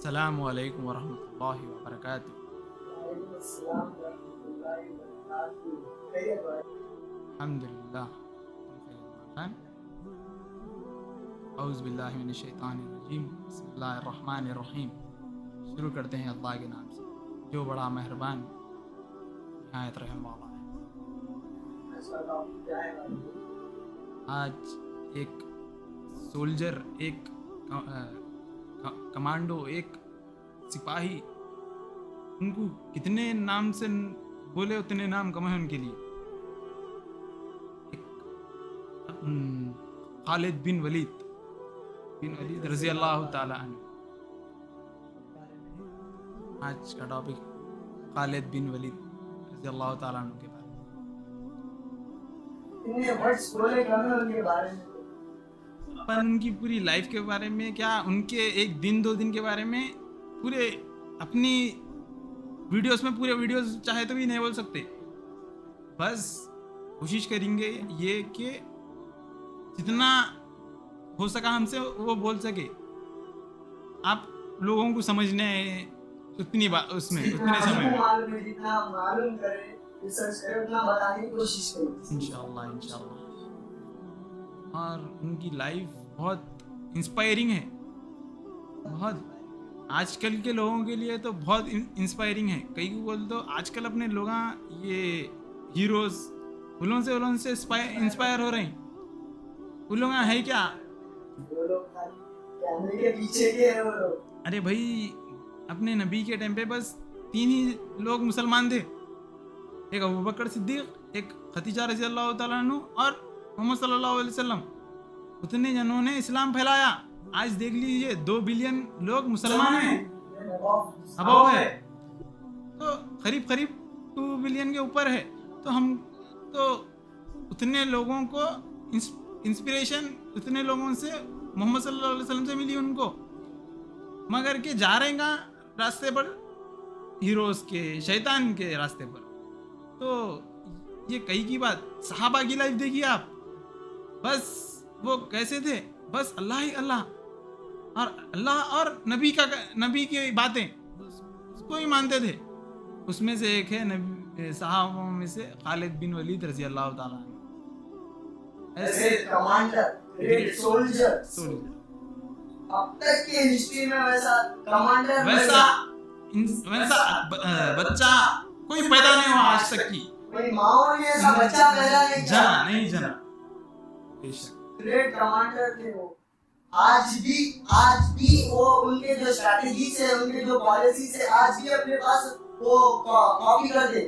अस्सलामु अलैकुम वरहमतुल्लाहि वबरकातुह। अल्हम्दुलिल्लाह। औज़ु बिल्लाहि मिनश शैतानिर रजीम। बिस्मिल्लाहिर रहमानिर रहीम। शुरू करते हैं अल्लाह के नाम से जो बड़ा मेहरबान निहायत रहम वाला है। आज एक सोल्जर, एक कमांडो, एक सिपाही, उनको कितने नाम से बोले उतने नाम कम है उनके लिए। एक खालिद बिन वलीद रजी अल्लाह ताला अन्हु। आज का टॉपिक खालिद बिन वलीद रजी अल्लाह ताला अन्हु के बारे में। अपन उनकी पूरी लाइफ के बारे में क्या, उनके एक दिन दो दिन के बारे में पूरे अपनी वीडियोस में पूरे वीडियोस चाहे तो भी नहीं बोल सकते। बस कोशिश करेंगे ये कि जितना हो सका हमसे वो बोल सके, आप लोगों को समझने उतनी बात उसमें उतने समय में जितना मालूम करें, रिसर्च करें, उतना बताने की कोशिश करें इंशाअल्लाह। और उनकी लाइफ बहुत इंस्पायरिंग है, बहुत आजकल के लोगों के लिए तो बहुत इंस्पायरिंग है। कई को बोल दो आजकल अपने लोग ये हीरोज उलों से इंस्पायर हो रहे हैं। वो लोग है क्या, वो लोग कैमरे के पीछे के हैं वो लोग। अरे भाई, अपने नबी के टाइम पे बस 3 ही लोग मुसलमान थे, एक अबू बकर सिद्दीक, एक खदीजा रज़ी अल्लाह तआला अन्हु और मोहम्मद सल्लल्लाहु अलैहि वसल्लम। उतने जनों ने इस्लाम फैलाया। आज देख लीजिए 2 बिलियन लोग मुसलमान हैं, अबव है, तो करीब 2 बिलियन के ऊपर है। तो हम तो उतने लोगों को इंस्पिरेशन उतने लोगों से मोहम्मद सल्लल्लाहु अलैहि वसल्लम से मिली उनको, मगर के जा रहे हैं रास्ते पर, हीरोज के, शैतान के रास्ते पर। तो ये कई की बात, सहाबा की लाइफ देखिए आप, बस वो कैसे थे, बस अल्लाह ही अल्लाह और नबी की बातें उसको ही मानते थे। उसमें से एक है सहाबा में से खालिद बिन वलीद रजी अल्लाह ताला अन्हु। ऐसे कमांडर, ग्रेट सोल्जर अब तक की हिस्ट्री में वैसा कमांडर, वैसा बच्चा कोई पैदा नहीं हुआ आज तक की। कोई माओ ने ऐसा बच्चा पैदा नहीं जना। ग्रेट कमांडर थे वो। आज भी वो उनके जो स्ट्रैटेजी से, उनके जो पॉलिसी से आज भी अपने पास वो कॉपी कर दे।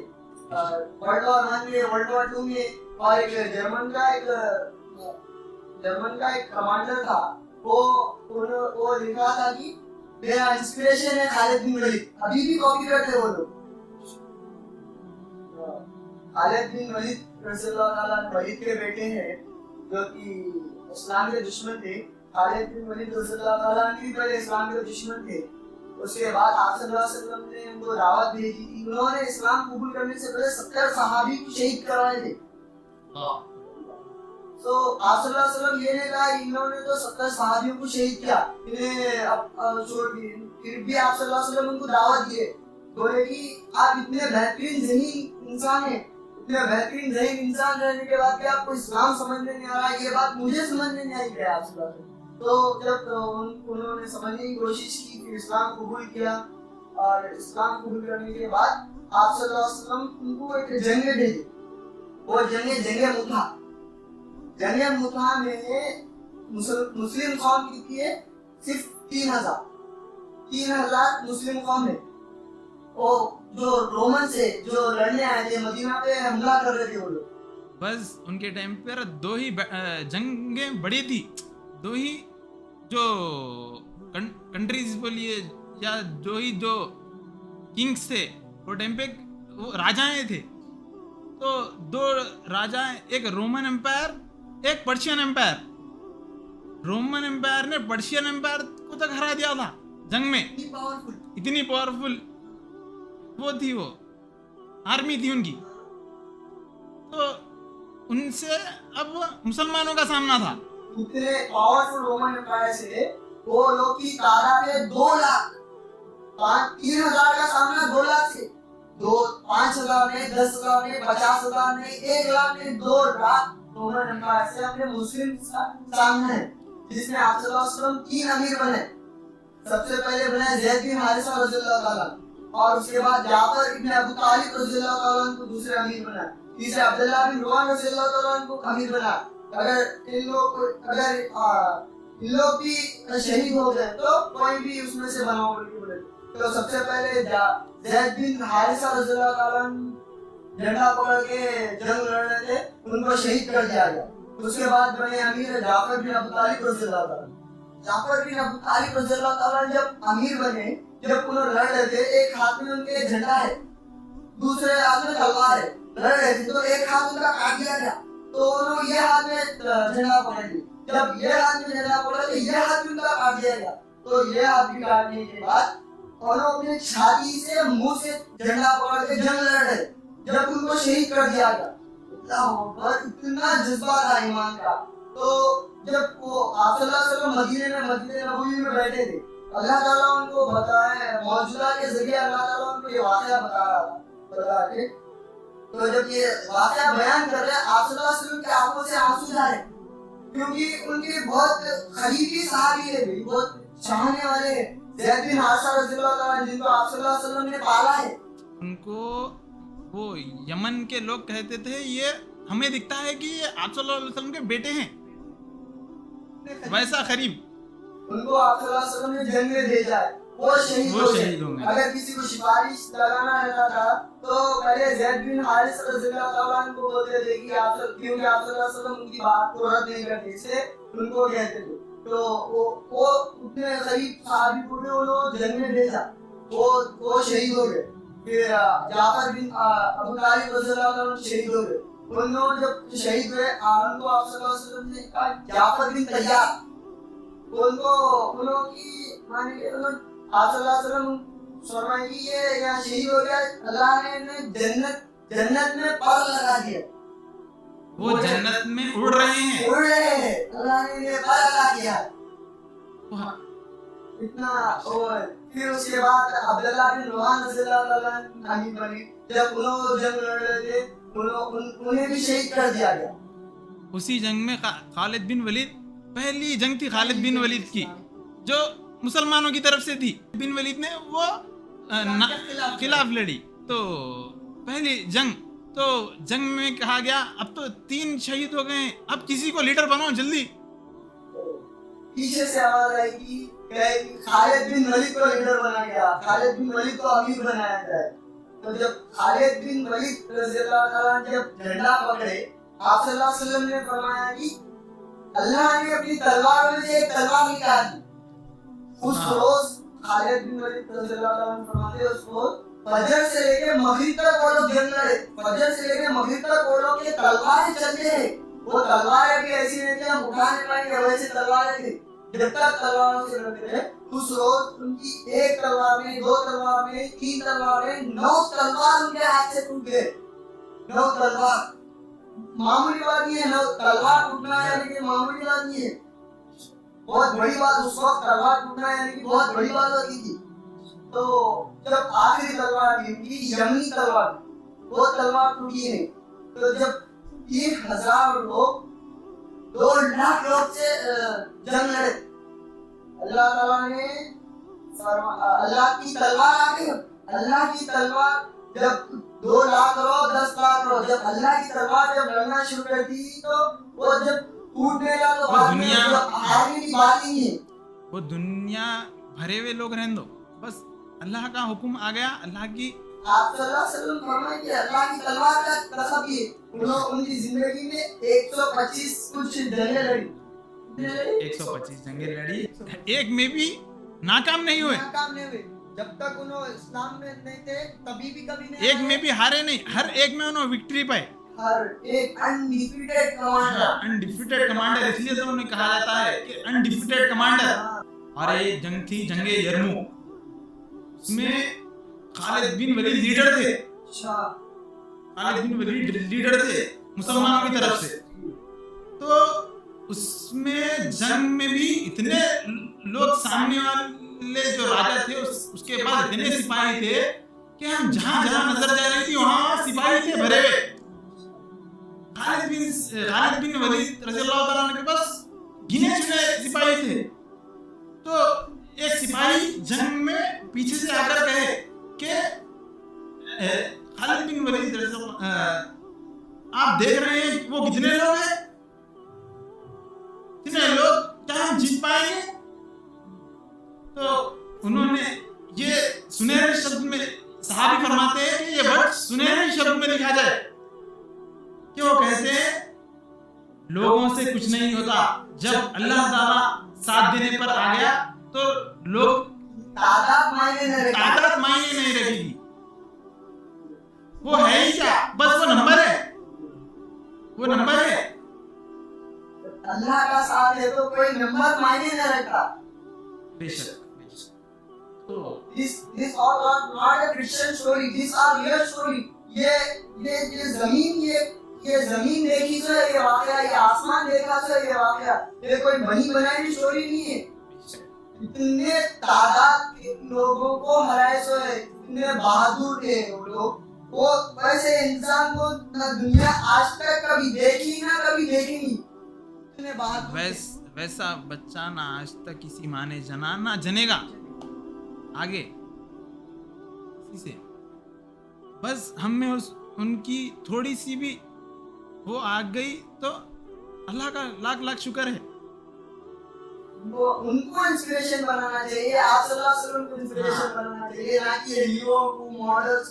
वर्ल्ड वॉर 1 में, वर्ल्ड वॉर 2 में, और एक जर्मन का एक कमांडर था, वो लिखा था कि मेरा इंस्पिरेशन है खालिद बिन वलीद। अभी भी कॉपी करते वो लोग। खालिद बिन वलीद रज़ियल्लाहु ताला वलीद के बेटे हैं जो कि इस्लाम के दुश्मन थे। खालिद बिन वलीद रज़ियल्लाहु ताला भी पहले इस्लाम के दुश्मन थे। उसके बाद आप सल्लल्लाहु अलैहि वसल्लम ने उनको दावत भेजी थी। उन्होंने इस्लाम कबूल करने से पहले 70 सहाबी को शहीद करवाए थे। तो आप सल्लल्लाहु अलैहि वसल्लम ये नहीं कहा इन्होंने तो 70 सहाबियों को शहीद किया, इन्हें अब छोड़ दिए। फिर भी आप सल्लल्लाहु अलैहि वसल्लम उनको दावत दिए, बोले कि आप इतने बेहतरीन ज़हीन इंसान हैं, इतने बेहतरीन ज़हीन इंसान रहने के बाद भी आपको इस्लाम समझने नहीं आ रहा, ये बात मुझे समझने नहीं आई है आप सल्लल्लाहु अलैहि वसल्लम। तो जब उन्होंने समझने की कोशिश की, फिर इस्लाम कबूल किया, और इस्लाम कबूल करने के बाद आप सल्लल्लाहु अलैहि वसल्लम उनको एक जंग भेजे। वो जंग मुता में मुस्लिम कौम कितनी है? सिर्फ 3000 मुस्लिम कौम है। वो जो रोमन से जो लड़ने आए थे, मदीना पे हमला कर रहे थे वो लोग। बस उनके टाइम पर 2 ही जंगें बड़ी थी, 2 ही जो कंट्रीज बोलिए या जो किंग्स थे वो टाइम पे, वो राजाएं थे। तो 2 राजाएं, एक रोमन एम्पायर, एक पर्शियन एम्पायर। रोमन एम्पायर ने पर्शियन एम्पायर को तक हरा दिया था जंग में। इतनी पावरफुल वो थी, वो आर्मी थी उनकी। तो उनसे अब मुसलमानों का सामना था। इतने पावरफुल रोमन एम्पायर से वो लोग की तादाद है 2 लाख। 3,000 का सामना 2 लाख से, 5,000 ने, 10,000 ने, 50,000 ने, 1 लाख ने, 2 लाख ऐसे अपने मुस्लिम सामने है, जिसमें आप सल्लल्लाहु अलैहि वसल्लम 3 अमीर बने। सबसे पहले बने ज़ैद बिन हारिसा रज़ियल्लाहु ताला, और उसके बाद जाफर इब्न अबू तालिब रज़ियल्लाहु ताला को दूसरे अमीर बना, तीसरे अब्दुल्लाह बिन रुवान रज़ियल्लाहु ताला को अमीर बना। अगर इन लोग भी शहीद हो गए तो कोई भी उसमें से बना बोले। तो सबसे पहले ज़ैद बिन हारिसा रज़ियल्लाहु ताला झंडा पकड़ के जंग लड़ रहे थे, उनको शहीद कर दिया गया। उसके बाद बने अमीर जाफर बिन अबू तालिब रज़ियल्लाहु ताला। जाफर बिन अबू तालिब रज़ियल्लाहु ताला जब अमीर बने, जब उन्होंने लड़ रहे थे, एक हाथ में उनके झंडा है, दूसरे हाथ में तलवार है, लड़ रहे थे तो एक हाथ उनका काट दिया गया, तो उन्होंने ये हाथ में झंडा पकड़ लिया। जब ये हाथ में झंडा पकड़ा तो ये हाथ भी उनका काट दिया गया, तो ये हाथ भी काटने के बाद उन्होंने अपनी छाती से मुंह से झंडा पकड़ के जंग लड़ रहे, जब उनको शहीद कर दिया गया। इतना जज्बा था ईमान का। तो जब वो आप सल्लल्लाहु अलैहि वसल्लम मदीने नबवी में बैठे थे, अल्लाह ताला उनको बताए, मौजूदा के जरिए अल्लाह ताला उनको ये वाक़या बता के, तो जब ये वाक़या बयान कर रहे हैं, आप सल्लल्लाहु अलैहि वसल्लम की आंखों से आंसू जा रहे, क्योंकि उनके बहुत करीबी सहाबी है, बहुत चाहने वाले ज़ैद बिन हारिसा रज़ियल्लाहु ताला, जिनको आप सल्लल्लाहु अलैहि वसल्लम ने पाला है। उनको वो यमन के लोग कहते थे, ये हमें दिखता है कि ये आप सल्लल्लाहु अलैहि वसल्लम के बेटे हैं, वैसा करीब। उनको आप सल्लल्लाहु अलैहि वसल्लम ने जंग में भेजा है, वो शहीद होंगे। अगर किसी को सिफारिश लगाना रहता था तो पहले ज़ैद बिन हारिसा रज़ियल्लाहु ताला को बोलते थे कि क्योंकि आप सल्लल्लाहु अलैहि वसल्लम उनकी बात को रद्द नहीं करते, इसलिए उनको कहते थे। तो वो उतने करीब सहाबी को उन्होंने जंग में भेजा, वो शहीद हो गए। फिर जाफर बिन अबू तालिब रज़ियल्लाहु ताला शहीद हो गए। उन्होंने जब शहीद हुए, उनको आप सल्लल्लाहु अलैहि वसल्लम ने कहा जाफर बिन तैयार, उनको की माने आप सल्लल्लाहु अलैहि वसल्लम फरमाए कि ये यहाँ शहीद हो गया, अल्लाह ने जन्नत में पर लगा दिया, वो जन्नत में उड़ रहे हैं, अल्लाह ने पर लगा दिया। इतना। और फिर उसके बाद अब्दुल्लाह बिन रुवान रज़ियल्लाहु ताला अमीर बने, जब उन्होंने जंग लड़ रहे थे, उन्हें भी शहीद कर दिया गया। उसी जंग में खालिद बिन वलीद, पहली जंग थी खालिद बिन वलीद की, जो मुसलमानों की तरफ से थी। बिन वलीद ने वो खिलाफ लड़ी, तो पहली जंग, तो जंग में कहा गया अब तो 3 शहीद हो गए, अब किसी को लीडर बनाओ जल्दी। पीछे से आवाज आई कि खालिद बिन वलीद को लीडर बनाया गया, खालिद बिन वलीद को अमीर बनाया गया। तो जब खालिद बिन वलीद रज़ियल्लाहु ताला जब झंडा पकड़े, आप सल्लल्लाहु अलैहि वसल्लम ने फरमाया कि अल्लाह ने अपनी तलवार में से एक तलवार निकाली। उस रोज खालिद बिन वलीद रज़ियल्लाहु ताला ने फरमाते, उस रोज फजर से लेके मगरिब तक वो लोग जंग लड़े, फजर से लेके मगरिब तक वो लोग के तलवारें चलते हैं। वो तलवारें भी ऐसी नहीं कि हम उठा नहीं पाएंगे, वैसे तलवारें थी, जब तक तलवारों से लड़ते थे। उस रोज उनकी एक तलवार में, 2 तलवार में, 3 तलवार में, 9 तलवार उनके हाथ से टूट गए। 9 तलवार मामूली बात नहीं है, 9 तलवार टूटना यानी कि मामूली बात नहीं है, बहुत बड़ी बात। उस वक्त तलवार टूटना यानी कि बहुत बड़ी बात होती थी। तो जब आखिरी तलवार थी उनकी, यमनी तलवार, वो तलवार टूटी नहीं। तो जब 3,000 लोग 2 लाख लोग से जंग लड़े, अल्लाह ताला ने अल्लाह की तलवार आ गई। अल्लाह की तलवार जब 2 लाख लोग 10 लाख लोग, जब अल्लाह की तलवार जब लड़ना शुरू कर दी, तो वो जब टूटने लगा तो दुनिया हारने की बात ही है। वो दुनिया भरे हुए लोग रहने दो, बस अल्लाह का हुक्म आ गया। अल्लाह की आप सल्लल्लाहु अलैहि वसल्लम फरमाए कि अल्लाह की तलवार का कसम ये, उनकी जिंदगी में 125 कुछ जंगें लड़ी, 125 जंगें लड़ी, एक में भी नाकाम नहीं हुए। जब तक उन्होंने इस्लाम में नहीं थे तभी भी कभी नहीं, एक में भी हारे नहीं, हर एक में उन्होंने विक्ट्री पाई। हर एक अनडिफीटेड कमांडर, अनडिफीटेड कमांडर, इसलिए तो उन्हें कहा जाता है कि अनडिफीटेड कमांडर। और एक जंग थी जंगे यरमुक, उसमें खालिद बिन वलीद लीडर थे। खालिद बिन वलीद लीडर थे मुसलमानों की तरफ से। तो उसमें जंग में भी इतने लोग सामने पहले जो राजा थे उसके पास इतने सिपाही थे कि हम जहां जहां नजर जा रही थी वहां सिपाही थे भरे हुए। खालिद बिन वलीद रज़ियल्लाहु ताला अन्हु के पास गिने चुने सिपाही थे। तो एक सिपाही जंग में पीछे से आकर कहे कि खालिद बिन वलीद आप देख रहे हैं वो कितने लोग हैं, कितने लोग, क्या हम जीत पाएंगे? तो उन्होंने ये सुनहरे शब्द में, सहाबी फरमाते हैं कि ये वर्ड सुनहरे शब्द में लिखा जाए कि वो कहते हैं लोगों से कुछ नहीं होता, जब अल्लाह ताला साथ देने पर आ गया तो लोग तादाद मायने नहीं रखेगी। वो है ही क्या, बस वो नंबर है, वो नंबर है। अल्लाह का साथ है तो कोई नंबर मायने न रखता। बेशक। तो This all are not a Christian story. These are real story. ये जमीन देखी जो है ये वाकया, ये आसमान देखा जो है ये वाकया, ये कोई बनी बनाई स्टोरी नहीं है। इतने तादाद के लोगों को हराए सो है, इतने बहादुर थे वो लोग। वो वैसे इंसान को ना दुनिया आज तक कभी देखी ना कभी देखेगी। इतने बहादुर वैसा बच्चा ना आज तक किसी माँ ने जना ना जनेगा आगे किसी से। बस हम में उनकी थोड़ी सी भी वो आ गई तो अल्लाह का लाख लाख शुक्र है। वो उनको इंस्पिरेशन बनाना चाहिए, आप सल्लल्लाहु अलैहि वसल्लम को इंस्पिरेशन बनाना चाहिए, ना कि हीरो को, मॉडल्स,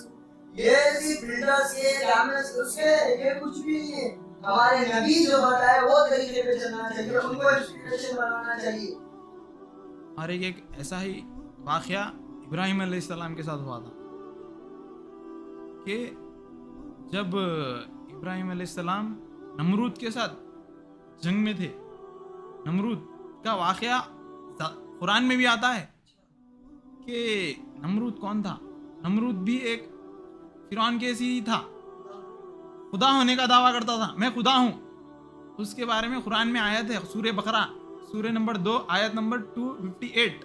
ये सिर्फ फिल्टर्स, ये कैमरास, उसके ये कुछ भी नहीं है। हमारे नबी जो बताए वो तरीके पे चलना चाहिए, उनको इंस्पिरेशन बनाना चाहिए। और एक ऐसा ही वाकया इब्राहिम अलैहिस्सलाम के साथ हुआ था कि जब इब्राहिम अलैहिस्सलाम नमरूद के साथ जंग में थे, नमरूद का वाकया कुरान में भी आता है कि नमरूद कौन था। नमरूद भी एक फिरौन के ऐसी ही था, खुदा होने का दावा करता था, मैं खुदा हूँ। उसके बारे में कुरान में आयत है, सूरह बकरा सूरह नंबर 2 आयत नंबर 258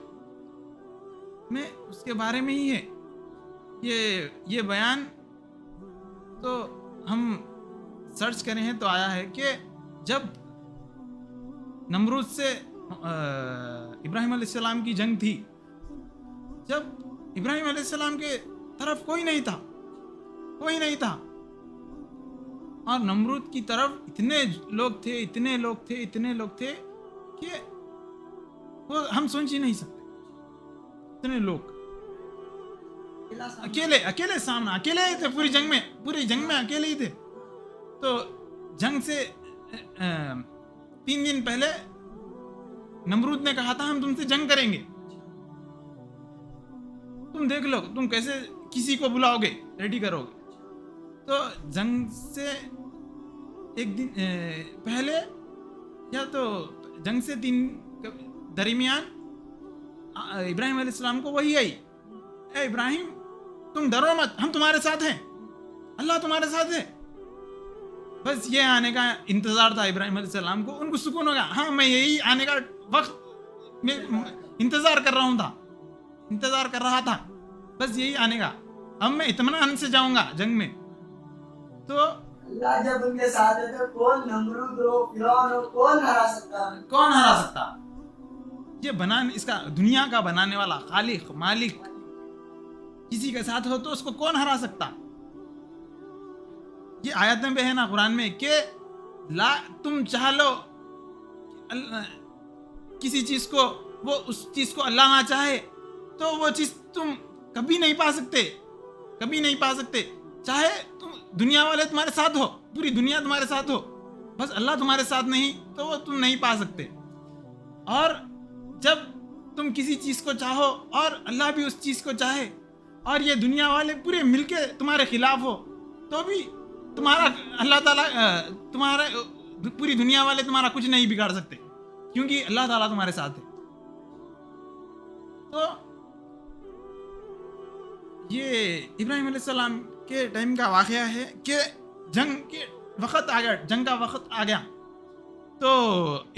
में उसके बारे में ही है ये बयान। तो हम सर्च करें हैं तो आया है कि जब नमरूद से इब्राहिम अलैहिस्सलाम की जंग थी, जब इब्राहिम अलैहिस्सलाम के तरफ कोई नहीं था और नमरूद की तरफ इतने लोग थे कि वो हम सोच ही नहीं सकते। इतने लोग अकेले सामने, अकेले ही थे पूरी जंग में अकेले ही थे। तो जंग से 3 दिन पहले नमरूद ने कहा था हम तुमसे जंग करेंगे, तुम देख लो तुम कैसे किसी को बुलाओगे, रेडी करोगे। तो जंग से एक दिन पहले या तो जंग से 3 दरमियान इब्राहिम अलैहिस्सलाम को वही आई, ए इब्राहिम तुम डरो मत, हम तुम्हारे साथ हैं, अल्लाह तुम्हारे साथ है। बस ये आने का इंतजार था इब्राहिम अलैहिस्सलाम को, उनको सुकून हो गया, हाँ मैं यही आने का वक्त में इंतजार कर रहा था, बस यही आने का, अब मैं इत्मीनान से जाऊंगा जंग में। तो अल्लाह जब उनके साथ है तो कौन नमरूद हो, फिरौन हो, कौन हरा सकता? ये इसका दुनिया का बनाने वाला खालिक मालिक किसी के साथ हो तो उसको कौन हरा सकता? ये आयत में है ना कुरान में कि तुम चाह लो किसी चीज को, वो उस चीज को अल्लाह ना चाहे तो वो चीज तुम कभी नहीं पा सकते। चाहे तुम दुनिया वाले तुम्हारे साथ हो, पूरी दुनिया तुम्हारे साथ हो, बस अल्लाह तुम्हारे साथ नहीं तो वो तुम नहीं पा सकते। और जब तुम किसी चीज को चाहो और अल्लाह भी उस चीज को चाहे और ये दुनिया वाले पूरे मिलके तुम्हारे खिलाफ हो तो भी तुम्हारा अल्लाह ताला तुम्हारा पूरी दुनिया वाले तुम्हारा कुछ नहीं बिगाड़ सकते, क्योंकि अल्लाह ताला तुम्हारे साथ है। तो ये इब्राहिम अलैहिस्सलाम के टाइम का वाकया है कि जंग का वक्त आ गया तो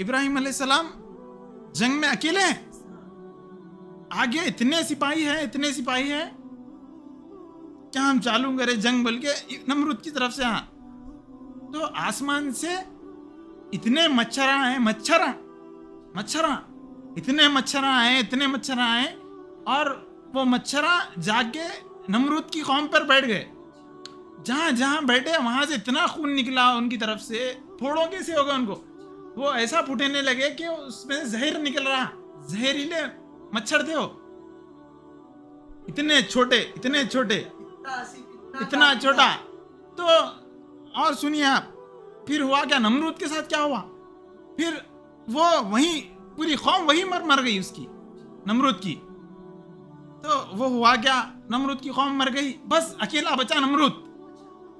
इब्राहिम अलैहिस्सलाम जंग में अकेले हैं आगे इतने सिपाही हैं, क्या हम चालू करें जंग, बोल के नमरूद की तरफ से। हाँ, तो आसमान से इतने मच्छर इतने मच्छर आए और वो मच्छरा जाके नमरूद की कौम पर बैठ गए। जहां जहां बैठे वहां से इतना खून निकला उनकी तरफ से, फोड़ों कैसे होगा उनको, वो ऐसा फूटने लगे कि उसमें जहर निकल रहा, जहरीले मच्छर थे वो, इतने छोटे इतना छोटा। तो और सुनिए आप, फिर हुआ क्या, नमरूद के साथ क्या हुआ, फिर वो वहीं पूरी कौम वहीं मर गई उसकी, नमरूद की। तो वो हुआ क्या, नमरूद की कौम मर गई, बस अकेला बचा नमरूद,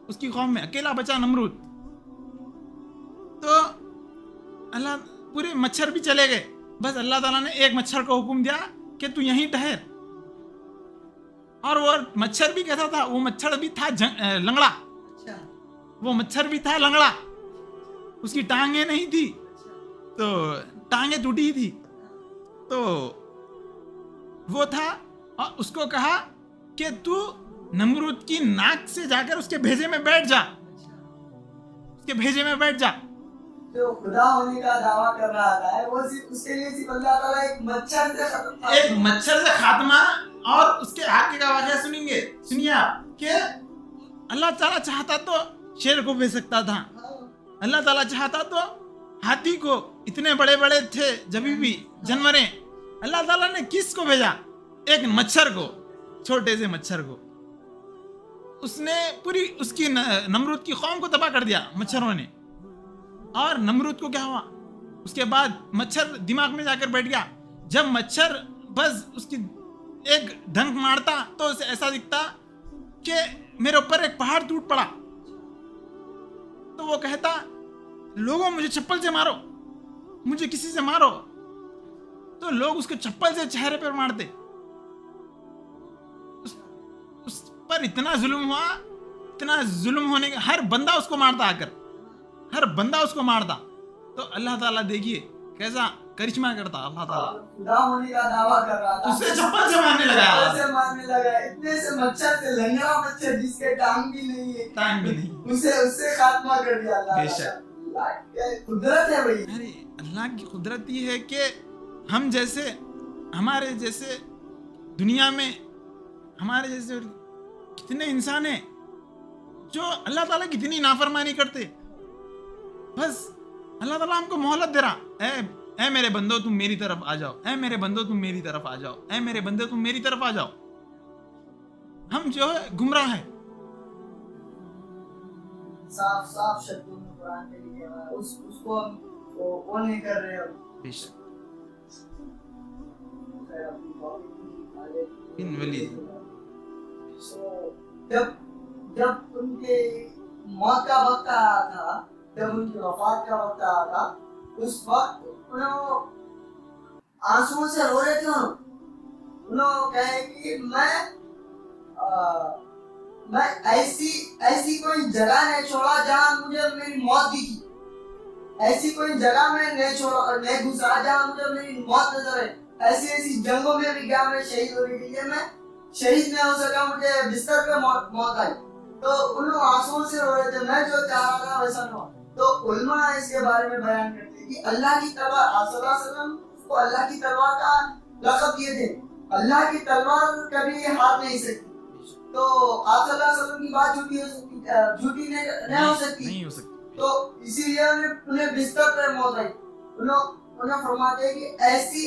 उसकी कौम में अकेला बचा नमरूद। तो अल्लाह, पूरे मच्छर भी चले गए, बस अल्लाह ताला ने एक मच्छर को हुक्म दिया कि तू यहीं ठहर। और वो मच्छर भी कैसा था, वो मच्छर भी था लंगड़ा, वो मच्छर भी था लंगड़ा, उसकी टांगे नहीं थी, तो टांगे टूटी थी। तो वो था और उसको कहा कि तू नमरूद की नाक से जाकर उसके भेजे में बैठ जा, जो खुदा होने का दावा कर रहा था, वो सिर्फ उसके लिए सिर्फ अल्लाह ताला एक मच्छर से खात्मा। और उसके आगे का वाक़या सुनिए आप, कि अल्लाह ताला चाहता तो शेर को भेज सकता था, अल्लाह ताला चाहता तो हाथी को, इतने बड़े बड़े थे जब भी जानवरें, अल्लाह ताला ने किस को भेजा, एक मच्छर को, छोटे से मच्छर को। उसने पूरी उसकी नमरूद की कौम को तबाह कर दिया मच्छरों ने। और नमरूद को क्या हुआ, उसके बाद मच्छर दिमाग में जाकर बैठ गया। जब मच्छर बस उसकी एक डंक मारता तो उसे ऐसा दिखता कि मेरे ऊपर एक पहाड़ टूट पड़ा। तो वो कहता, लोगों मुझे चप्पल से मारो, मुझे किसी से मारो। तो लोग उसको चप्पल से चेहरे पर मारते। उस पर इतना जुल्म होने का, हर बंदा उसको मारता आकर, हर बंदा उसको मारता। तो अल्लाह ताला देखिए कैसा करिश्मा करता, अल्लाह ताला खुदा होने का दावा कर रहा था, उससे चप्पल से मारने लगा, इतने से मच्छर से, लंगड़ा मच्छर जिसके टांग भी नहीं है, उसे उससे खात्मा कर दिया अल्लाह। बेशक कुदरत है भाई। अरे अल्लाह की कुदरत ही है कि हम जैसे, हमारे जैसे दुनिया में हमारे जैसे कितने इंसान हैं जो अल्लाह ताला की इतनी नाफरमानी करते। बस अल्लाह ताला हमको मोहलत दे रहा, ऐ मेरे बंदो तुम मेरी तरफ आ जाओ, ऐ मेरे बंदो तुम मेरी तरफ आ जाओ, ऐ मेरे बंदो तुम मेरी तरफ आ जाओ। हम जो है गुमराह है। साफ शब्दों में कुरान में लिखा है, उसको हम वो नहीं कर रहे अब। बेशक इन वली जब उनके मौत का वक्त आया था, जब उनकी वफात का वक्त आया था, उस वक्त उन्होंने आंसुओं से रो रहे थे। उन्होंने कहे कि मैं ऐसी कोई जगह नहीं छोड़ा जहां मुझे मेरी मौत दिखी, ऐसी कोई जगह में नहीं घुसा जहां मुझे मेरी मौत नजर है। ऐसी जंगों में भी गया, मैं शहीद होने के लिए, मैं शहीद नहीं हो सका, मुझे बिस्तर पे मौत आई। तो उन लोग आंसुओं से रो रहे थे, मैं जो चाह रहा था वैसा नहीं हुआ। तो उल्मा इसके बारे में बयान करते हैं कि अल्लाह की तलवार, आप सल्लल्लाहु अलैहि वसल्लम को अल्लाह की तलवार का लक़ब दिए थे। अल्लाह की तलवार कभी हार नहीं सकती। तो आप सल्लल्लाहु अलैहि वसल्लम की बात झूठी नहीं हो सकती। तो इसीलिए उन्हें बिस्तर पर मौत आई। उन्हें फरमाते हैं कि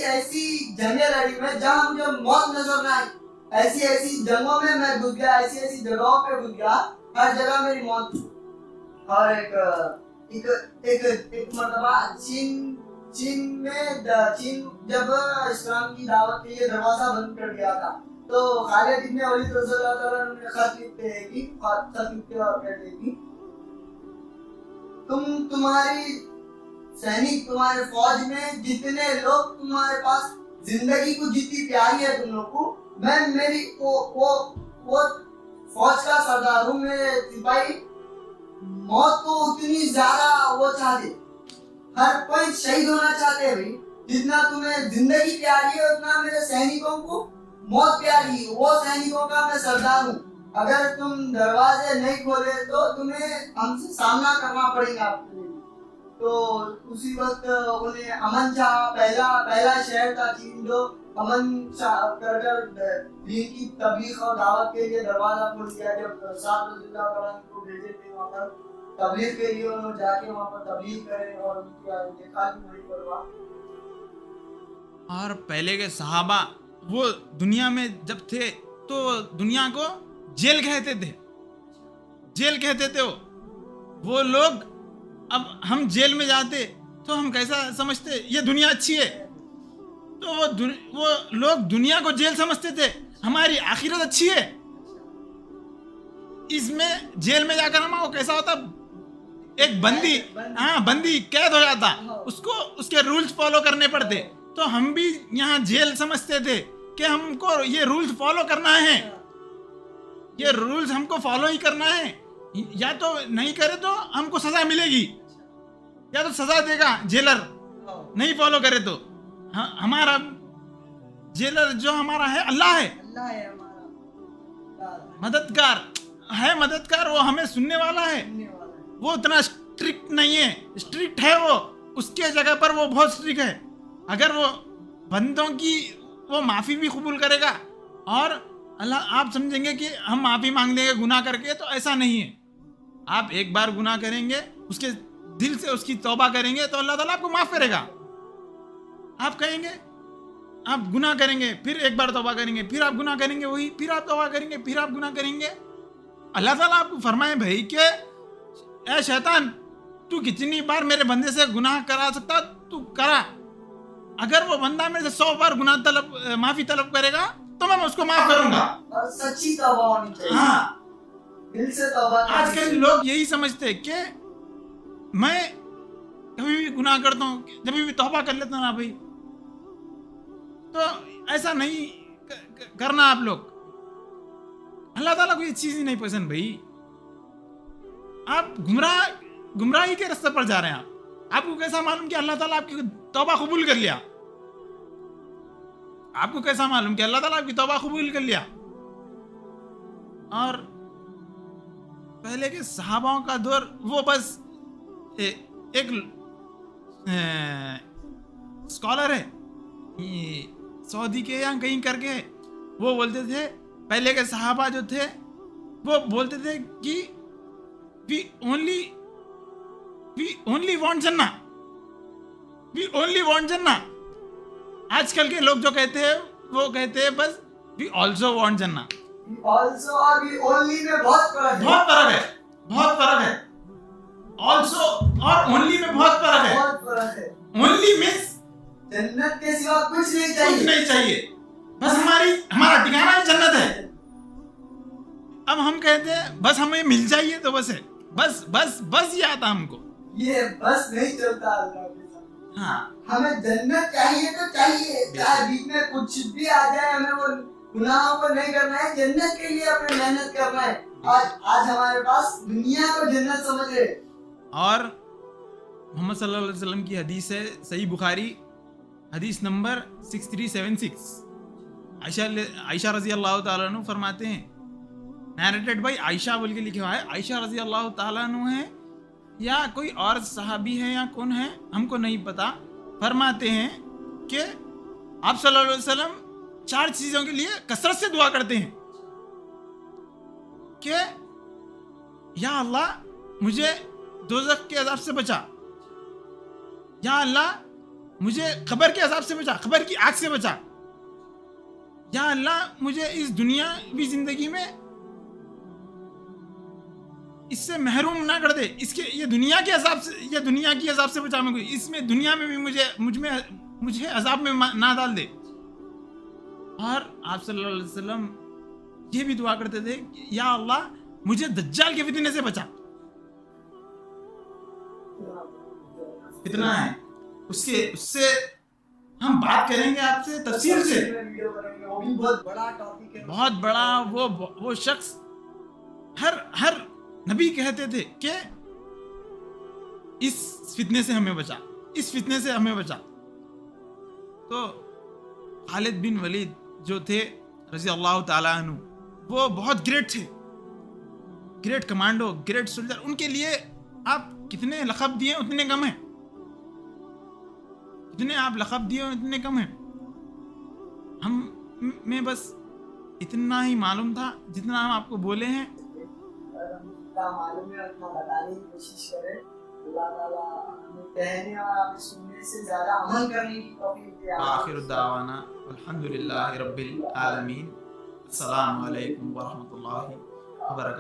ऐसी जंगें लड़ी मैं जहां मुझे मौत नजर ना आई, ऐसी जंगों में मैं घुस गया, ऐसी जगहों पे घुस गया, हर जगह मेरी मौत थी। और एक मर्तबा चीन जब इस्लाम की दावत के लिए दरवाजा बंद कर दिया था, तो खालिद इब्न वलीद रज़ियल्लाहु अन्हु ने खत लिखते हैं कि तुम्हारी सैनिक, तुम्हारे फौज में जितने लोग तुम्हारे पास जिंदगी को जितनी प्यारी है तुम लोग को, मैं मेरी वो फौज का सरदार हूँ, मेरे सिपाही मौत को उतनी ज्यादा वो चाहते, हर कोई शहीद होना चाहते हैं भाई। जितना तुम्हें जिंदगी प्यारी है उतना मेरे सैनिकों को मौत प्यारी है। वो सैनिकों का मैं सरदार हूँ। अगर तुम दरवाजे नहीं खोले तो तुम्हें हमसे सामना करना पड़ेगा आपके लिए। तो उसी वक्त उन्हें अमन शाह पहला शहर था चीन जो अमन शाह कर दीन की तबलीग और दावत के लिए दरवाजा खोल दिया। जब सात रज़ियल्लाहु अन्हु को भेजे थे वहाँ पर तबलीग के लिए, उन्होंने जाके वहाँ पर तबलीग करे और उनकी देखा कि वहीं पर हुआ। और पहले के सहाबा वो दुनिया में जब थे तो दुनिया को जेल कहते थे, जेल कहते थे वो लोग। अब हम जेल में जाते तो हम कैसा समझते, ये दुनिया अच्छी है, तो वो लोग दुनिया को जेल समझते थे। हमारी आखिरत अच्छी है, इसमें जेल में जाकर हम कैसा होता, एक बंदी, हाँ बंदी कैद हो जाता, उसको उसके रूल्स फॉलो करने पड़ते। तो हम भी यहाँ जेल समझते थे कि हमको ये रूल्स फॉलो करना है, ये रूल्स हमको फॉलो ही करना है, या तो नहीं करे तो हमको सजा मिलेगी, या तो सजा देगा जेलर नहीं फॉलो करे तो। हमारा जेलर जो हमारा है अल्लाह है, अल्लाह है हमारा मददगार, वो हमें सुनने वाला है। वो इतना स्ट्रिक्ट नहीं है, स्ट्रिक्ट है वो, उसके जगह पर वो बहुत स्ट्रिक्ट है। अगर वो बंदों की वो माफ़ी भी कबूल करेगा और अल्लाह, आप समझेंगे कि हम माफ़ी मांग देंगे गुनाह करके, तो ऐसा नहीं है। आप एक बार गुनाह करेंगे, उसके दिल से उसकी तौबा करेंगे तो अल्लाह ताला आपको माफ़ करेगा। आप कहेंगे, आप गुनाह करेंगे, फिर एक बार तौबा करेंगे, फिर आप गुनाह करेंगे, वही फिर आप तौबा करेंगे, फिर आप गुनाह करेंगे। अल्लाह ताला आपको फरमाए भाई कि ए शैतान, तू कितनी बार मेरे बंदे से गुनाह करा सकता तू करा, अगर वो बंदा मेरे से 100 बार गुनाह माफी तलब करेगा तो मैं उसको माफ करूंगा। और सच्ची तौबा होनी चाहिए, हाँ, दिल से तौबा। आजकल लोग यही समझते हैं कि मैं कभी भी गुनाह करता हूँ, जब भी तौबा कर लेता हूँ ना भाई, तो ऐसा नहीं करना आप लोग। अल्लाह ताला को ये चीज ही नहीं पसंद भाई। आप गुमराही के रास्ते पर जा रहे हैं। आपको कैसा मालूम कि अल्लाह ताला आपकी तौबा कबूल कर लिया? आपको कैसा मालूम कि अल्लाह ताला आपकी तौबा कबूल कर लिया? और पहले के सहाबाओं का दौर, वो बस एक स्कॉलर है सऊदी के या कहीं करके, वो बोलते थे, पहले के सहाबा जो थे वो बोलते थे कि वी ओनली वांट जन्ना, वी ओनली वांट जन्ना। आजकल के लोग जो कहते हैं वो कहते हैं बस वी ऑल्सो वांट जन्ना। ऑल्सो और वी ओनली में बहुत फर्क है, बहुत फर्क है। ऑल्सो और ओनली में बहुत फर्क है। ओनली मीन्स जन्नत के सिवा कुछ नहीं चाहिए, बस हमारा ठिकाना ही जन्नत है। अब हम कहते हैं बस हमें मिल जाइए तो बस है, बस ये आता हमको। ये बस नहीं चलता अल्लाह के साथ। हाँ, हमें जन्नत चाहिए तो चाहिए, चाहे बीच में कुछ भी आ जाए, हमें वो गुनाहों को नहीं करना है, जन्नत के लिए अपने मेहनत करना है। आज हमारे पास दुनिया को जन्नत समझ रहे। और मोहम्मद सल्लल्लाहु अलैहि वसल्लम की हदीस है, सही बुखारी हदीस नंबर 6376, आयशा रजी अल्लाह ताला अन्हु फरमाते हैं, नैरेटेड बाय आयशा बोल के लिखा हुआ है, आयशा रजी अल्लाह ताला अन्हु है या कोई और सहाबी है या कौन है हमको नहीं पता, फरमाते हैं कि आप सल्लल्लाहु अलैहि वसल्लम 4 चीज़ों के लिए कसरत से दुआ करते हैं कि या अल्लाह मुझे दोज़ख के अज़ाब से बचा, या अल्लाह मुझे खबर के अज़ाब से बचा, खबर की आग से बचा, या अल्लाह मुझे इस दुनियावी जिंदगी में इससे महरूम ना कर दे, ये दुनिया के अज़ाब से बचा मुझे, इसमें दुनिया में भी मुझे अज़ाब में ना डाल दे। और आप सल्लल्लाहु अलैहि वसल्लम ये भी दुआ करते थे या अल्लाह मुझे दज्जाल के फितने से बचा। कितना है उससे हम बात करेंगे आपसे तफसील से, वो भी बहुत बड़ा टॉपिक है, बहुत बड़ा। वो शख्स हर नबी कहते थे कि इस फितने से हमें बचा, इस फितने से हमें बचा। तो खालिद बिन वलीद जो थे रज़ी अल्लाह ताला अन्हु, वो बहुत ग्रेट थे, ग्रेट कमांडो, ग्रेट सोल्जर। उनके लिए आप कितने लक़ब दिए उतने कम है, जितने आप लक़ब दिए उतने कम है। मैं बस इतना ही मालूम था जितना हम आपको बोले हैं। और हम जितना मालूम है उतना बताने की कोशिश करें। अल्लाह ताला हमें कहने और हमें सुनने से ज्यादा अमल करने की तौफीक दे। आखिर दावाना अल्हम्दुलिल्लाहि रब्बिल आलमीन। अस्सलामु अलैकुम व रहमतुल्लाहि व बरकातहू।